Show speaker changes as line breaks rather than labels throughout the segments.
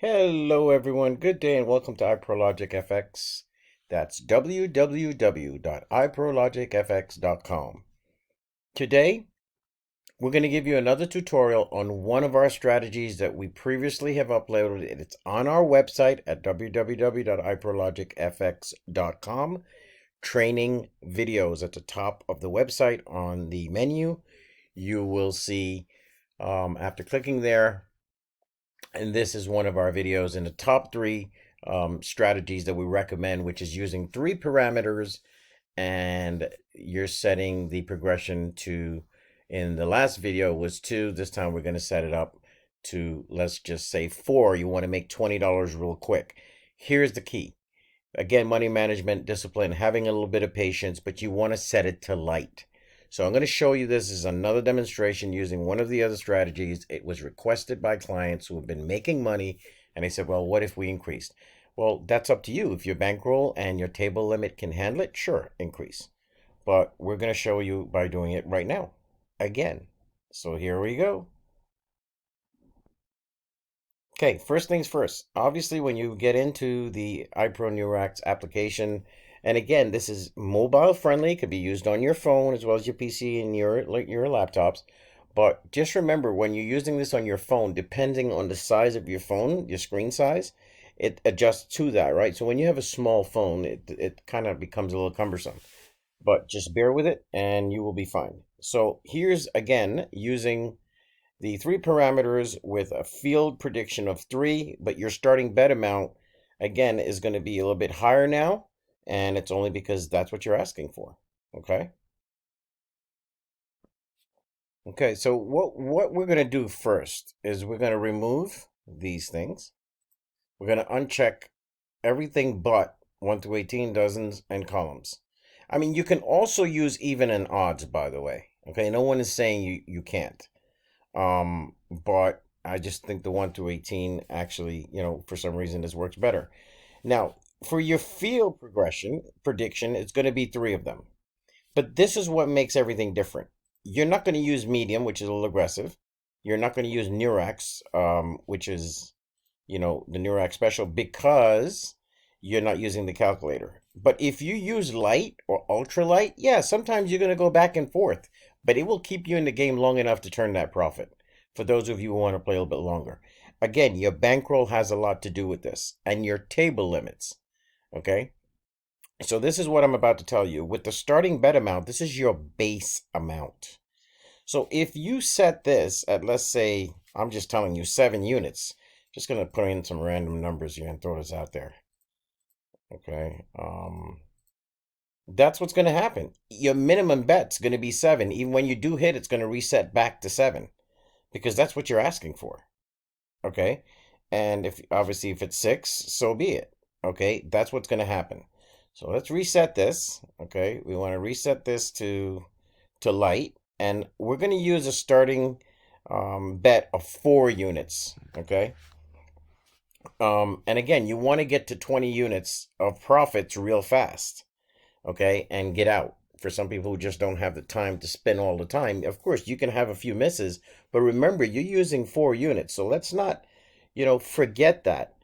Hello, everyone. Good day and welcome to iProLogicFX. That's www.iProLogicFX.com. Today, we're going to give you another tutorial on one of our strategies that we previously have uploaded. It's on our website at www.iProLogicFX.com. Training videos at the top of the website on the menu. You will see after clicking there, and this is one of our videos in the top three strategies that we recommend, which is using three parameters, and you're setting the progression to, in the last video was two. This time we're going to set it up to, let's just say, four. You want to make $20 real quick. Here's the key. Again, money management, discipline, having a little bit of patience, but you want to set it to light. So I'm going to show you this as another demonstration using one of the other strategies. It was requested by clients who have been making money, and they said, well, what if we increased? Well, that's up to you. If your bankroll and your table limit can handle it, sure, increase. But we're going to show you by doing it right now, again. So here we go. Okay, first things first. Obviously, when you get into the iPro Neurax application, and again, this is mobile friendly, could be used on your phone as well as your PC and your laptops. But just remember, when you're using this on your phone, depending on the size of your phone, your screen size, it adjusts to that, right? So when you have a small phone, it kind of becomes a little cumbersome. But just bear with it and you will be fine. So here's again using the three parameters with a field prediction of 3, but your starting bet amount, again, is going to be a little bit higher now, and it's only because that's what you're asking for, okay? Okay, so what we're going to do first is we're going to remove these things. We're going to uncheck everything but 1 through 18 dozens and columns. I mean, you can also use even and odds, by the way, okay? No one is saying you can't. But I just think the 1 through 18 actually, for some reason this works better. Now, for your field prediction, it's going to be 3 of them. But this is what makes everything different. You're not going to use medium, which is a little aggressive. You're not going to use Nurex, which is, the Nurex special, because you're not using the calculator. But if you use light or ultra light, yeah, sometimes you're going to go back and forth, but it will keep you in the game long enough to turn that profit. For those of you who want to play a little bit longer. Again, your bankroll has a lot to do with this, and your table limits. Okay? So this is what I'm about to tell you. With the starting bet amount, this is your base amount. So if you set this at, let's say, I'm just telling you 7 units. Just going to put in some random numbers here and throw this out there. Okay. That's what's going to happen. Your minimum bet's going to be 7. Even when you do hit, it's going to reset back to 7 because that's what you're asking for. Okay. And if obviously if it's 6, so be it. Okay. That's what's going to happen. So let's reset this. Okay. We want to reset this to light, and we're going to use a starting bet of 4 units. Okay. And again, you want to get to 20 units of profits real fast, okay, and get out. For some people who just don't have the time to spend all the time, of course, you can have a few misses, but remember, you're using 4 units. So let's not, forget that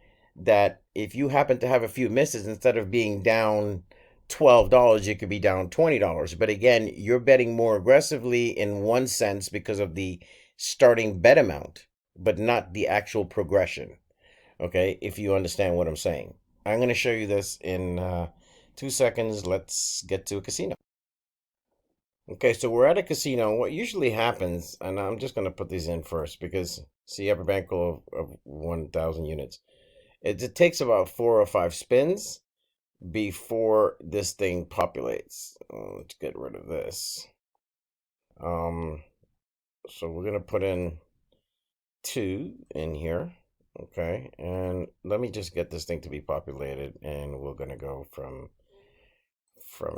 if you happen to have a few misses, instead of being down $12, you could be down $20. But again, you're betting more aggressively in one sense because of the starting bet amount, but not the actual progression. Okay, if you understand what I'm saying. I'm going to show you this in 2 seconds. Let's get to a casino. Okay, so we're at a casino. What usually happens, and I'm just going to put these in first because, see, you have a bankroll of 1,000 units. It takes about 4 or 5 spins before this thing populates. Let's get rid of this. So we're going to put in 2 in here. Okay, and let me just get this thing to be populated, and we're going to go from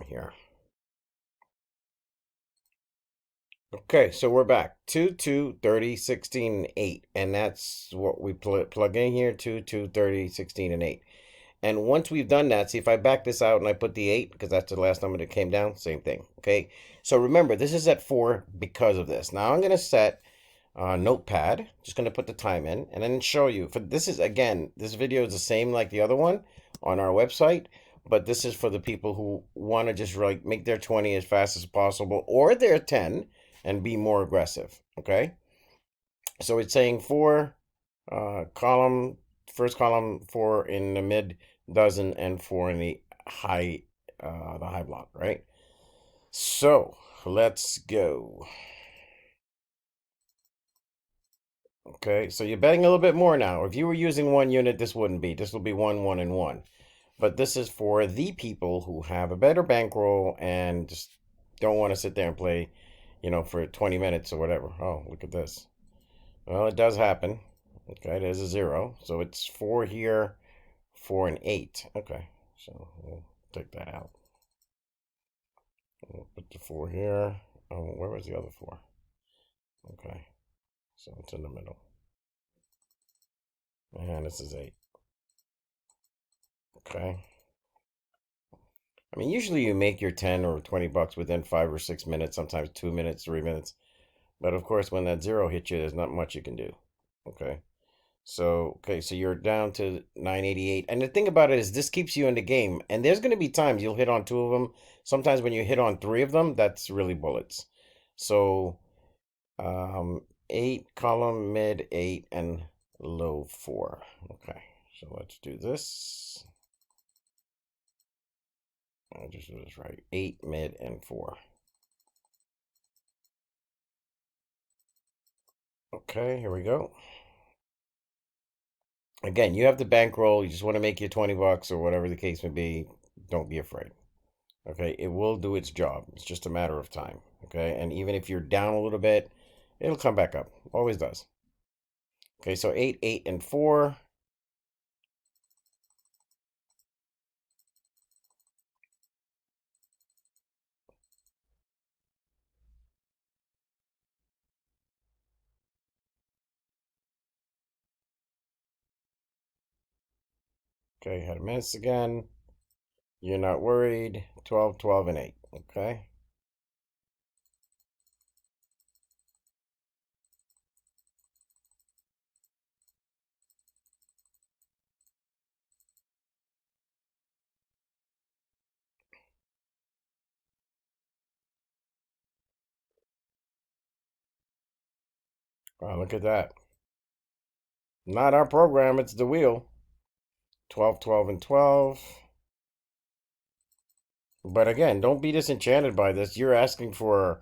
here. Okay, so we're back. 2, 2, 30, 16, 8. And that's what we plug in here, 2, 2, 30, 16, and 8. And once we've done that, see if I back this out and I put the 8, because that's the last number that came down, same thing. Okay, so remember, this is at 4 because of this. Now I'm going to set notepad. Just going to put the time in and then show you. For this is again, this video is the same like the other one on our website, but this is for the people who want to just like make their 20 as fast as possible or their 10 and be more aggressive. Okay, so it's saying four column, first column, four in the mid dozen, and four in the high block, right? So let's go. Okay, so you're betting a little bit more now. If you were using one unit, this wouldn't be. This will be one, one, and one. But this is for the people who have a better bankroll and just don't want to sit there and play, for 20 minutes or whatever. Oh, look at this. Well, it does happen. Okay, there's a zero. So it's four here, four and eight. Okay, so we'll take that out. We'll put the four here. Oh, where was the other four? Okay, so it's in the middle. And this is eight. Okay. I mean, usually you make your 10 or 20 bucks within 5 or 6 minutes, sometimes 2 minutes, 3 minutes. But of course, when that zero hits you, there's not much you can do. Okay. So you're down to 988. And the thing about it is this keeps you in the game. And there's going to be times you'll hit on two of them. Sometimes when you hit on three of them, that's really bullets. So, eight, column, mid, eight, and low four. Okay. So let's do this. I'll just do this right. Eight, mid, and four. Okay, here we go. Again, you have the bankroll. You just want to make your 20 bucks or whatever the case may be. Don't be afraid. Okay, it will do its job. It's just a matter of time. Okay, and even if you're down a little bit, it'll come back up. Always does. Okay, so 8, 8, and 4. Okay, had a miss again. You're not worried. 12, 12, and 8. Okay. Wow, look at that. Not our program, it's the wheel. 12, 12, and 12. But again, don't be disenchanted by this. You're asking for,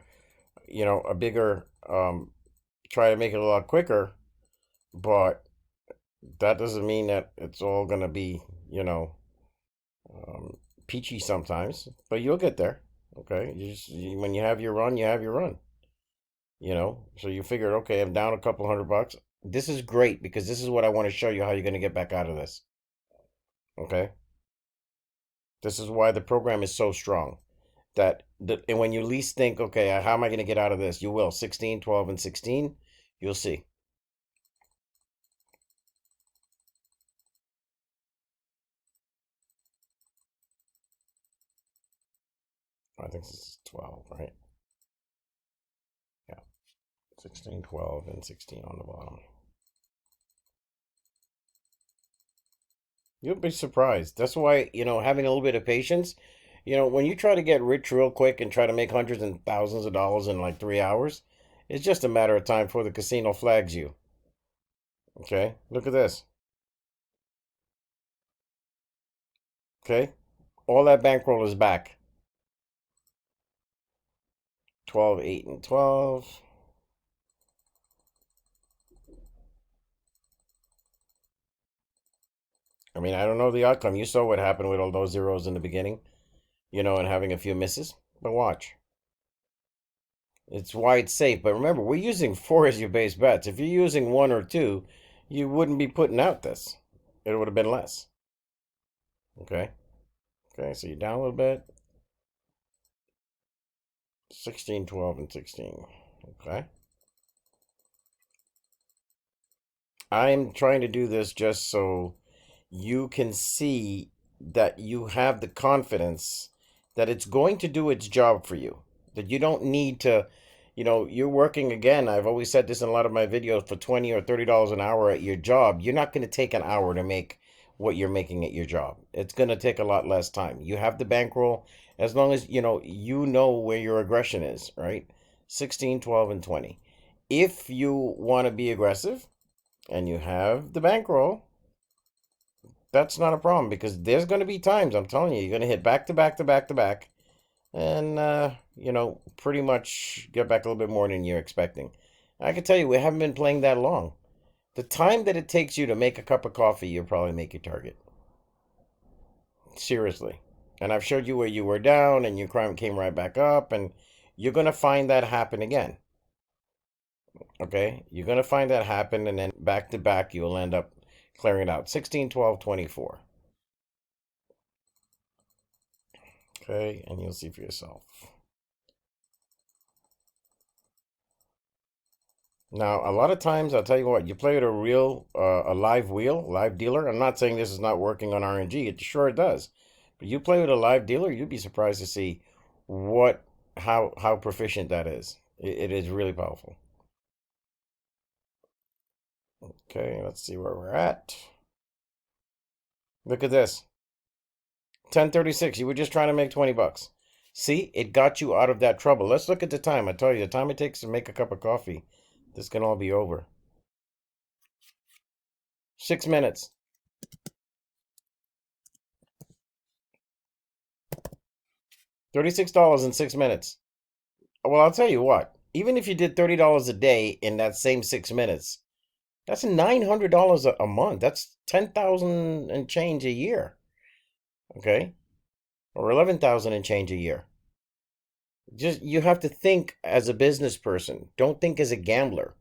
a bigger, try to make it a lot quicker, but that doesn't mean that it's all going to be, um, peachy sometimes, but you'll get there. Okay. When you have your run, you have your run, so you figure, okay, I'm down a couple $100. This is great because this is what I want to show you how you're going to get back out of this. Okay. This is why the program is so strong. And when you least think, okay, how am I going to get out of this? You will. 16, 12, and 16. You'll see. I think this is 12, right? Yeah. 16, 12, and 16 on the bottom. You'll be surprised. That's why, having a little bit of patience, when you try to get rich real quick and try to make hundreds and thousands of dollars in like 3 hours, it's just a matter of time before the casino flags you. Okay? Look at this. Okay? All that bankroll is back. 12, 8, and 12. I mean, I don't know the outcome. You saw what happened with all those zeros in the beginning, and having a few misses. But watch. It's why it's safe. But remember, we're using four as your base bets. If you're using one or two, you wouldn't be putting out this. It would have been less. Okay? Okay, so you're down a little bit. 16, 12, and 16. Okay? I'm trying to do this just so you can see that you have the confidence that it's going to do its job for you. That you don't need to, You're working again. I've always said this in a lot of my videos for 20 or $30 an hour at your job. You're not going to take an hour to make what you're making at your job. It's going to take a lot less time. You have the bankroll as long as you know where your aggression is, right? 16, 12, and 20. If you want to be aggressive and you have the bankroll, that's not a problem because there's going to be times, I'm telling you, you're going to hit back to back to back to back and pretty much get back a little bit more than you're expecting. I can tell you, we haven't been playing that long. The time that it takes you to make a cup of coffee, you'll probably make your target. Seriously. And I've showed you where you were down and your crime came right back up, and you're going to find that happen again. Okay? You're going to find that happen, and then back to back, you'll end up clearing it out. 16, 12, 24. Okay? And you'll see for yourself. Now, a lot of times, I'll tell you what, you play with a live wheel, live dealer. I'm not saying this is not working on RNG. It sure does. But you play with a live dealer, you'd be surprised to see what, how proficient that is. It is really powerful. Okay, let's see where we're at. Look at this. 1036. You were just trying to make 20 bucks. See, it got you out of that trouble. Let's look at the time. I tell you, the time it takes to make a cup of coffee, this can all be over. 6 minutes. $36 in 6 minutes. Well, I'll tell you what. Even if you did $30 a day in that same 6 minutes, that's $900 a month. That's 10,000 and change a year. Okay, or 11,000 and change a year. Just you have to think as a business person. Don't think as a gambler.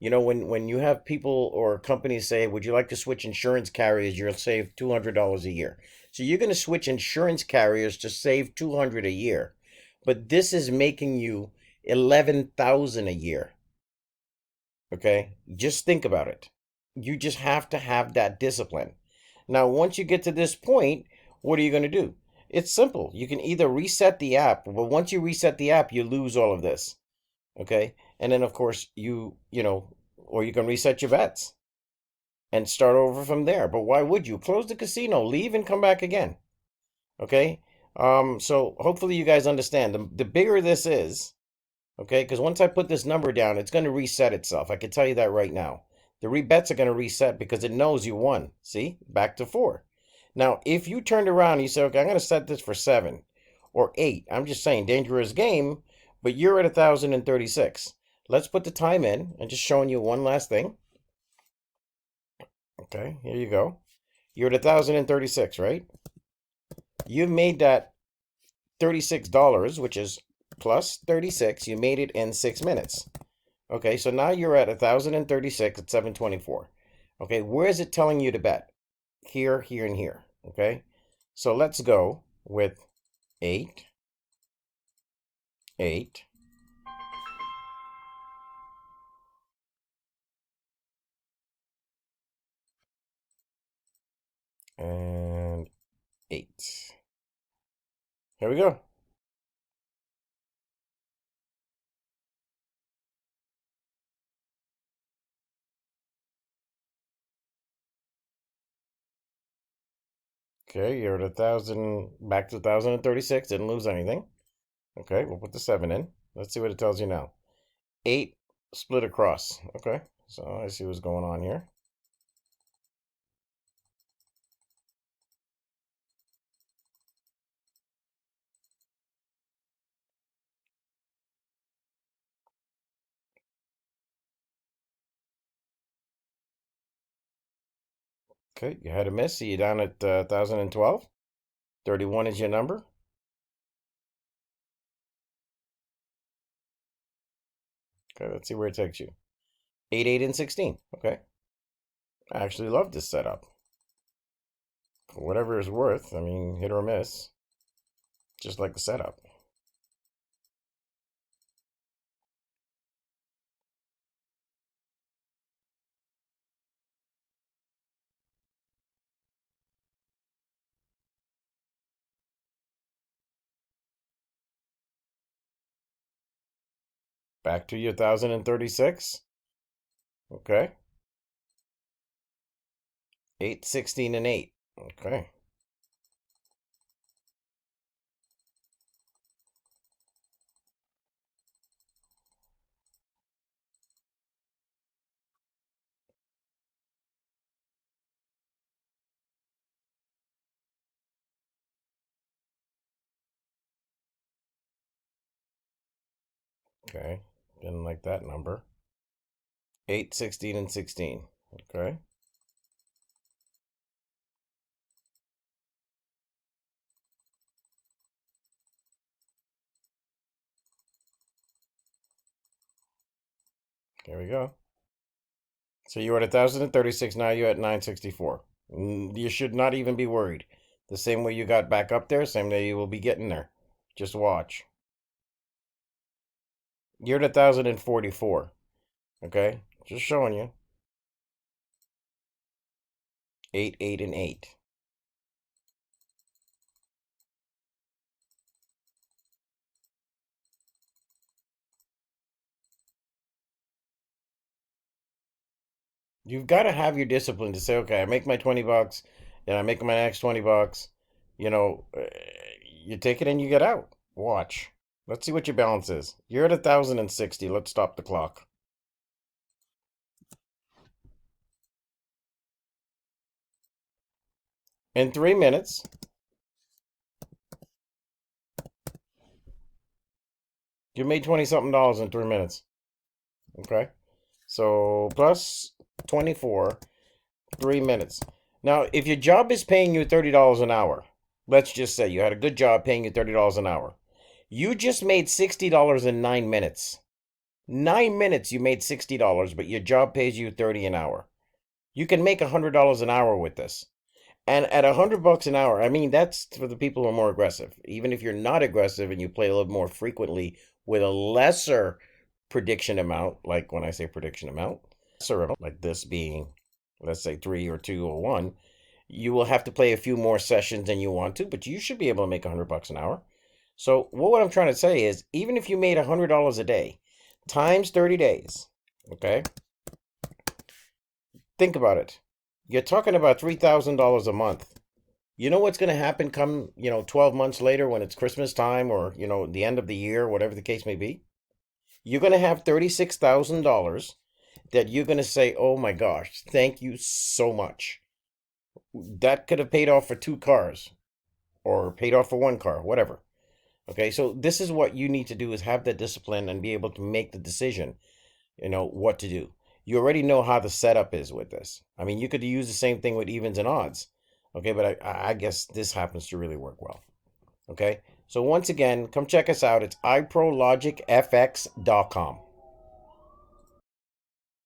When you have people or companies say, "Would you like to switch insurance carriers? You'll save $200 a year." So you're going to switch insurance carriers to save 200 a year, but this is making you 11,000 a year. Okay, just think about it. You just have to have that discipline. Now, once you get to this point, what are you going to do? It's simple. You can either reset the app, but once you reset the app, you lose all of this. Okay, and then of course or you can reset your bets and start over from there. But why would you close the casino, leave, and come back again? Okay. So hopefully you guys understand. The bigger this is, okay, because once I put this number down, it's going to reset itself. I can tell you that right now. The rebets are going to reset because it knows you won. See, back to 4. Now, if you turned around and you say, okay, I'm going to set this for 7 or 8, I'm just saying dangerous game, but you're at 1,036. Let's put the time in and just showing you one last thing. Okay, here you go. You're at 1,036, right? You made that $36, which is plus 36. You made it in 6 minutes. Okay, so now you're at 1,036 at 724. Okay, where is it telling you to bet? Here, here, and here. Okay, so let's go with 8, 8, and 8. Here we go. Okay, you're at 1,000, back to 1,036. Didn't lose anything. Okay, we'll put the 7 in. Let's see what it tells you now. 8 split across. Okay, so I see what's going on here. Okay, you had a miss. See you down at 1,012. 31 is your number. Okay, let's see where it takes you. 8, 8, and 16. Okay. I actually love this setup. For whatever it's worth, I mean, hit or miss. Just like the setup. Back to your 1,036. Okay. 8, 16, and 8. Okay. Okay. Didn't like that number. 8, 16, and 16. Okay. Here we go. So you were at 1,036. Now you're at 964. You should not even be worried. The same way you got back up there, same way you will be getting there. Just watch. You're at 1,044. Okay. Just showing you. 8, 8, and 8. You've got to have your discipline to say, okay, I make my 20 bucks, then I make my next 20 bucks. You know, you take it and you get out. Watch. Let's see what your balance is. You're at 1,060. Let's stop the clock. In 3 minutes, you made 20 something dollars in 3 minutes. Okay. So plus 24, 3 minutes. Now, if your job is paying you $30 an hour, let's just say you had a good job paying you $30 an hour. You just made $60 in 9 minutes. 9 minutes you made $60, but your job pays you 30 an hour. You can make $100 an hour with this. And at $100 an hour, I mean, that's for the people who are more aggressive. Even if you're not aggressive and you play a little more frequently with a lesser prediction amount, like when I say prediction amount, lesser amount, like this being, let's say 3 or 2 or 1, you will have to play a few more sessions than you want to, but you should be able to make $100 an hour. So what I'm trying to say is, even if you made $100 a day times 30 days, okay? Think about it. You're talking about $3,000 a month. You know what's going to happen come, 12 months later when it's Christmas time or, the end of the year, whatever the case may be? You're going to have $36,000 that you're going to say, oh my gosh, thank you so much. That could have paid off for 2 cars or paid off for 1 car, whatever. Okay, so this is what you need to do is have the discipline and be able to make the decision, what to do. You already know how the setup is with this. I mean, you could use the same thing with evens and odds. Okay, but I guess this happens to really work well. Okay, so once again, come check us out. It's iprologicfx.com.